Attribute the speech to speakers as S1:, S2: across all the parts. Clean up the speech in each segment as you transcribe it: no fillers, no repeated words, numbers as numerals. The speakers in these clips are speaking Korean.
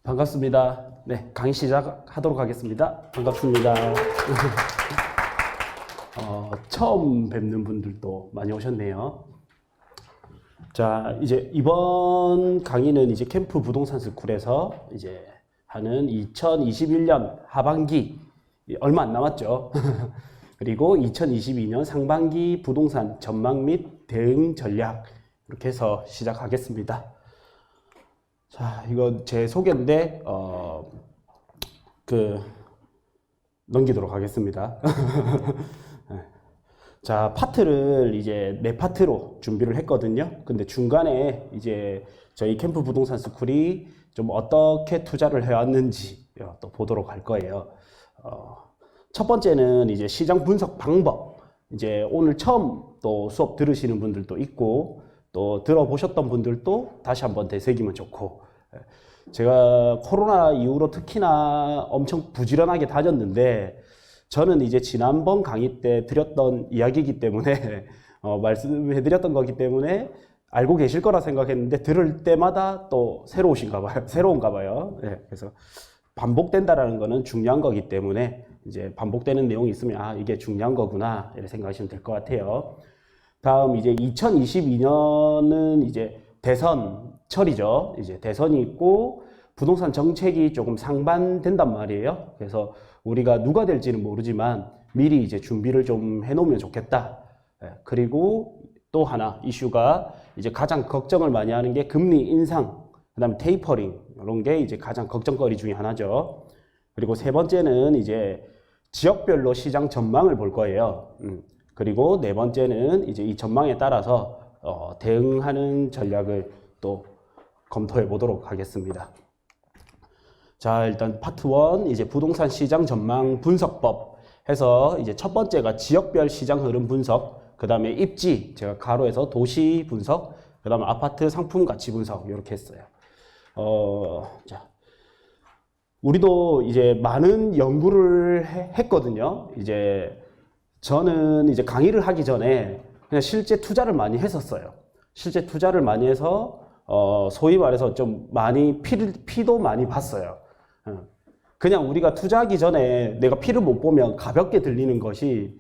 S1: 반갑습니다. 네, 강의 시작하도록 하겠습니다. 반갑습니다. 처음 뵙는 분들도 많이 오셨네요. 자, 이제 이번 강의는 이제 캠프 부동산 스쿨에서 이제 하는 2021년 하반기 얼마 안 남았죠. 그리고 2022년 상반기 부동산 전망 및 대응 전략 이렇게 해서 시작하겠습니다. 자, 이거 제 소개인데 넘기도록 하겠습니다. 자, 파트를 이제 4파트로 준비를 했거든요. 근데 중간에 이제 저희 캠프 부동산 스쿨이 좀 어떻게 투자를 해왔는지 또 보도록 할 거예요. 첫 번째는 이제 시장 분석 방법. 이제 오늘 처음 또 수업 들으시는 분들도 있고, 또 들어보셨던 분들도 다시 한번 되새기면 좋고, 제가 코로나 이후로 특히나 엄청 부지런하게 다녔는데, 저는 이제 지난번 강의 때 드렸던 이야기이기 때문에 말씀해드렸던 거기 때문에 알고 계실 거라 생각했는데 들을 때마다 또 새로운가 봐요. 네, 그래서 반복된다라는 거는 중요한 거기 때문에 이제 반복되는 내용이 있으면 이게 중요한 거구나 이렇게 생각하시면 될 것 같아요. 다음 이제 2022년은 이제 대선철이죠. 이제 대선이 있고 부동산 정책이 조금 상반된단 말이에요. 그래서 우리가 누가 될지는 모르지만 미리 이제 준비를 좀 해놓으면 좋겠다. 그리고 또 하나 이슈가 이제 가장 걱정을 많이 하는 게 금리 인상, 그 다음에 테이퍼링 이런 게 이제 가장 걱정거리 중에 하나죠. 그리고 세 번째는 이제 지역별로 시장 전망을 볼 거예요. 그리고 네 번째는 이제 이 전망에 따라서 대응하는 전략을 또 검토해 보도록 하겠습니다. 자, 일단 파트 1 이제 부동산 시장 전망 분석법 해서 이제 첫 번째가 지역별 시장 흐름 분석, 그 다음에 입지 제가 가로에서 도시 분석, 그 다음에 아파트 상품 가치 분석 이렇게 했어요. 자, 우리도 이제 많은 연구를 했거든요. 이제 저는 이제 강의를 하기 전에 그냥 실제 투자를 많이 했었어요. 실제 투자를 많이 해서 소위 말해서 좀 많이 피도 많이 봤어요. 그냥 우리가 투자하기 전에 내가 피를 못 보면 가볍게 들리는 것이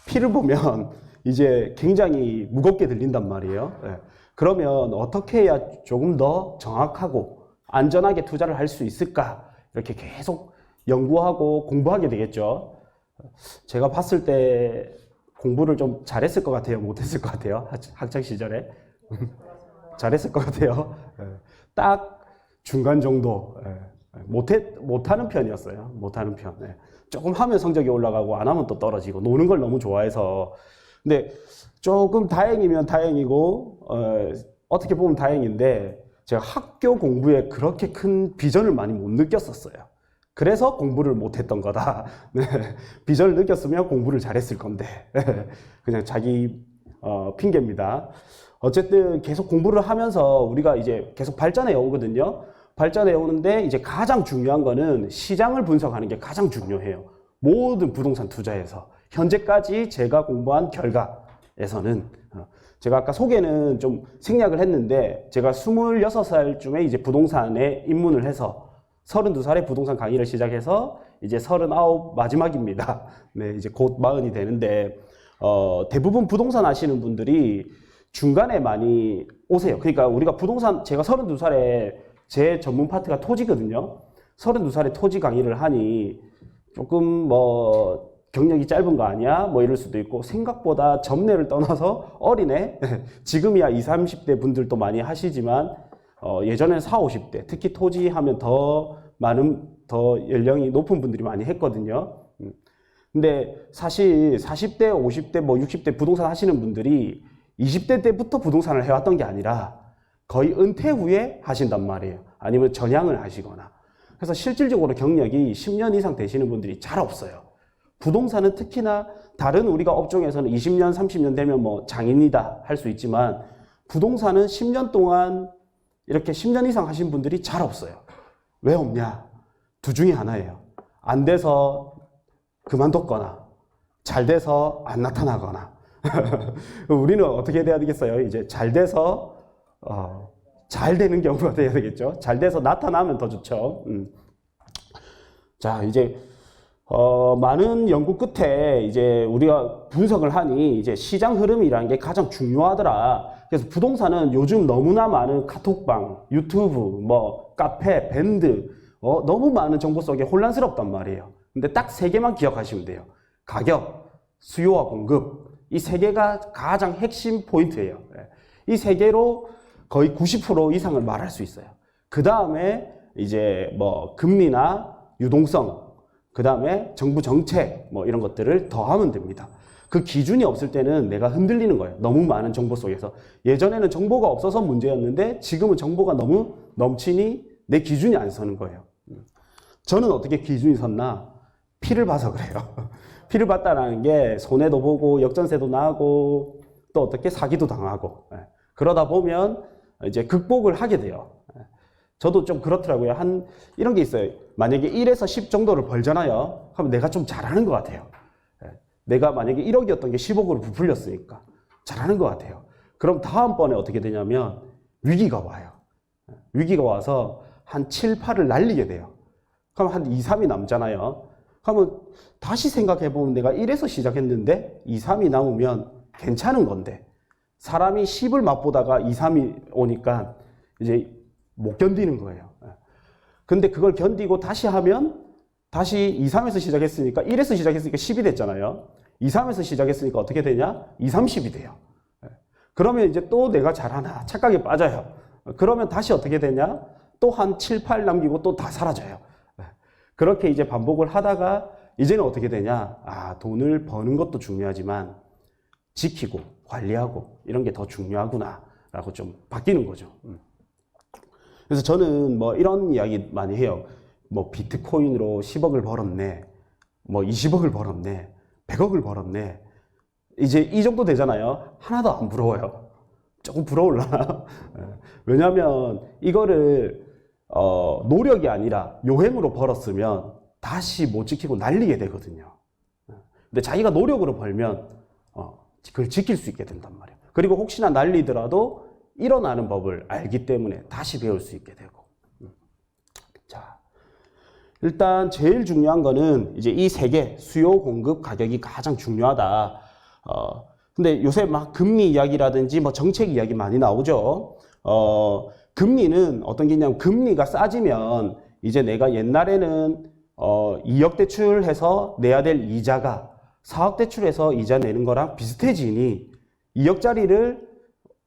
S1: 피를 보면 이제 굉장히 무겁게 들린단 말이에요. 그러면 어떻게 해야 조금 더 정확하고 안전하게 투자를 할 수 있을까? 이렇게 계속 연구하고 공부하게 되겠죠. 제가 봤을 때 공부를 좀 잘했을 것 같아요? 못했을 것 같아요? 학창 시절에? 잘했을 것 같아요. 딱 중간 정도. 못하는 편이었어요. 못하는 편. 조금 하면 성적이 올라가고 안 하면 또 떨어지고 노는 걸 너무 좋아해서. 근데 조금 다행이면 다행이고 어떻게 보면 다행인데 제가 학교 공부에 그렇게 큰 비전을 많이 못 느꼈었어요. 그래서 공부를 못했던 거다. 비전을 느꼈으면 공부를 잘했을 건데 그냥 자기 핑계입니다. 어쨌든 계속 공부를 하면서 우리가 이제 계속 발전해 오거든요. 발전해 오는데 이제 가장 중요한 거는 시장을 분석하는 게 가장 중요해요. 모든 부동산 투자에서 현재까지 제가 공부한 결과에서는 제가 아까 소개는 좀 생략을 했는데 제가 26살쯤에 이제 부동산에 입문을 해서 32살에 부동산 강의를 시작해서 이제 39 마지막입니다. 네, 이제 곧 40이 되는데 대부분 부동산 하시는 분들이 중간에 많이 오세요. 그러니까 우리가 부동산 제가 32살에 제 전문 파트가 토지거든요. 32살에 토지 강의를 하니 조금 뭐 경력이 짧은 거 아니야? 뭐 이럴 수도 있고 생각보다 접내를 떠나서 어리네? 지금이야 20, 30대 분들도 많이 하시지만 예전에는 40, 50대 특히 토지 하면 더 연령이 높은 분들이 많이 했거든요. 근데 사실 40대, 50대, 뭐 60대 부동산 하시는 분들이 20대 때부터 부동산을 해왔던 게 아니라 거의 은퇴 후에 하신단 말이에요. 아니면 전향을 하시거나. 그래서 실질적으로 경력이 10년 이상 되시는 분들이 잘 없어요. 부동산은 특히나 다른 우리가 업종에서는 20년, 30년 되면 뭐 장인이다 할 수 있지만 부동산은 10년 동안 이렇게 10년 이상 하신 분들이 잘 없어요. 왜 없냐? 두 중에 하나예요. 안 돼서 그만뒀거나 잘 돼서 안 나타나거나. 우리는 어떻게 돼야 되겠어요? 이제 잘 돼서 잘 되는 경우가 돼야 되겠죠. 잘 돼서 나타나면 더 좋죠. 자, 이제 많은 연구 끝에 이제 우리가 분석을 하니 이제 시장 흐름이라는 게 가장 중요하더라. 그래서 부동산은 요즘 너무나 많은 카톡방, 유튜브, 뭐 카페, 밴드 너무 많은 정보 속에 혼란스럽단 말이에요. 근데 딱 세 개만 기억하시면 돼요. 가격, 수요와 공급. 이 세 개가 가장 핵심 포인트예요. 이 세 개로 거의 90% 이상을 말할 수 있어요. 그 다음에 이제 뭐 금리나 유동성, 그 다음에 정부 정책 뭐 이런 것들을 더하면 됩니다. 그 기준이 없을 때는 내가 흔들리는 거예요. 너무 많은 정보 속에서. 예전에는 정보가 없어서 문제였는데 지금은 정보가 너무 넘치니 내 기준이 안 서는 거예요. 저는 어떻게 기준이 섰나? 피를 봐서 그래요. 피를 봤다는 게 손해도 보고 역전세도 나고 또 어떻게 사기도 당하고 그러다 보면 이제 극복을 하게 돼요. 저도 좀 그렇더라고요. 이런 게 있어요. 만약에 1에서 10 정도를 벌잖아요. 그럼 내가 좀 잘하는 것 같아요. 내가 만약에 1억이었던 게 10억으로 부풀렸으니까 잘하는 것 같아요. 그럼 다음번에 어떻게 되냐면 위기가 와요. 위기가 와서 한 7, 8을 날리게 돼요. 그럼 한 2, 3이 남잖아요. 그러면 다시 생각해보면 내가 1에서 시작했는데 2, 3이 남으면 괜찮은 건데 사람이 10을 맛보다가 2, 3이 오니까 이제 못 견디는 거예요. 근데 그걸 견디고 다시 하면 다시 2, 3에서 시작했으니까 1에서 시작했으니까 10이 됐잖아요. 2, 3에서 시작했으니까 어떻게 되냐? 2, 30이 돼요. 그러면 이제 또 내가 잘하나 착각에 빠져요. 그러면 다시 어떻게 되냐? 또 한 7, 8 남기고 또 다 사라져요. 그렇게 이제 반복을 하다가 이제는 어떻게 되냐? 돈을 버는 것도 중요하지만 지키고 관리하고 이런 게 더 중요하구나 라고 좀 바뀌는 거죠. 그래서 저는 뭐 이런 이야기 많이 해요. 뭐 비트코인으로 10억을 벌었네, 뭐 20억을 벌었네, 100억을 벌었네. 이제 이 정도 되잖아요. 하나도 안 부러워요. 조금 부러울라나? 왜냐면 이거를 노력이 아니라 요행으로 벌었으면 다시 못 지키고 날리게 되거든요. 근데 자기가 노력으로 벌면 그걸 지킬 수 있게 된단 말이에요. 그리고 혹시나 날리더라도 일어나는 법을 알기 때문에 다시 배울 수 있게 되고. 자, 일단 제일 중요한 거는 이제 이 세 개, 수요, 공급, 가격이 가장 중요하다. 근데 요새 막 금리 이야기라든지 뭐 정책 이야기 많이 나오죠. 금리는 어떤 게 있냐면 금리가 싸지면 이제 내가 옛날에는 2억 대출해서 내야 될 이자가 4억 대출해서 이자 내는 거랑 비슷해지니 2억짜리를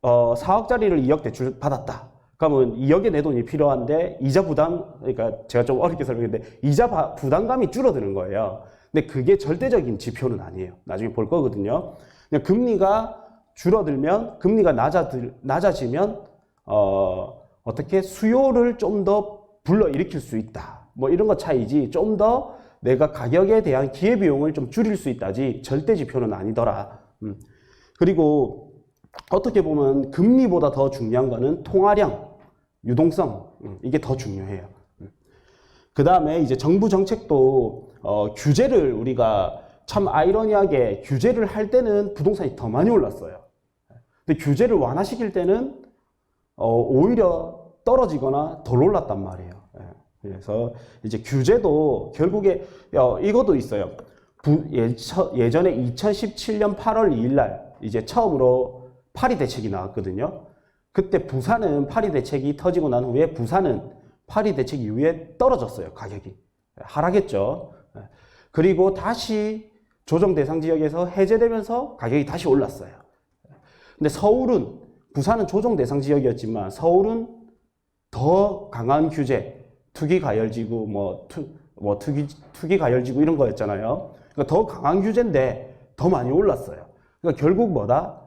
S1: 4억짜리를 2억 대출 받았다. 그러면 2억에 내 돈이 필요한데 이자 부담, 그러니까 제가 좀 어렵게 설명했는데 이자 부담감이 줄어드는 거예요. 근데 그게 절대적인 지표는 아니에요. 나중에 볼 거거든요. 그냥 금리가 줄어들면, 금리가 낮아지면 어떻게 수요를 좀 더 불러일으킬 수 있다. 뭐 이런 거 차이지 좀 더 내가 가격에 대한 기회비용을 좀 줄일 수 있다지 절대 지표는 아니더라. 그리고 어떻게 보면 금리보다 더 중요한 거는 통화량, 유동성, 이게 더 중요해요. 그 다음에 이제 정부 정책도 규제를 우리가 참 아이러니하게 규제를 할 때는 부동산이 더 많이 올랐어요. 근데 규제를 완화시킬 때는 오히려 떨어지거나 덜 올랐단 말이에요. 그래서 이제 규제도 결국에 이것도 있어요. 예전에 2017년 8월 2일 날 이제 처음으로 파리 대책이 나왔거든요. 그때 부산은 파리 대책이 터지고 난 후에 부산은 파리 대책 이후에 떨어졌어요. 가격이 하락했죠. 그리고 다시 조정 대상 지역에서 해제되면서 가격이 다시 올랐어요. 근데 서울은, 부산은 조정 대상 지역이었지만 서울은 더 강한 규제, 투기 가열지구, 투기 가열지구 이런 거였잖아요. 그러니까 더 강한 규제인데 더 많이 올랐어요. 그러니까 결국 뭐다?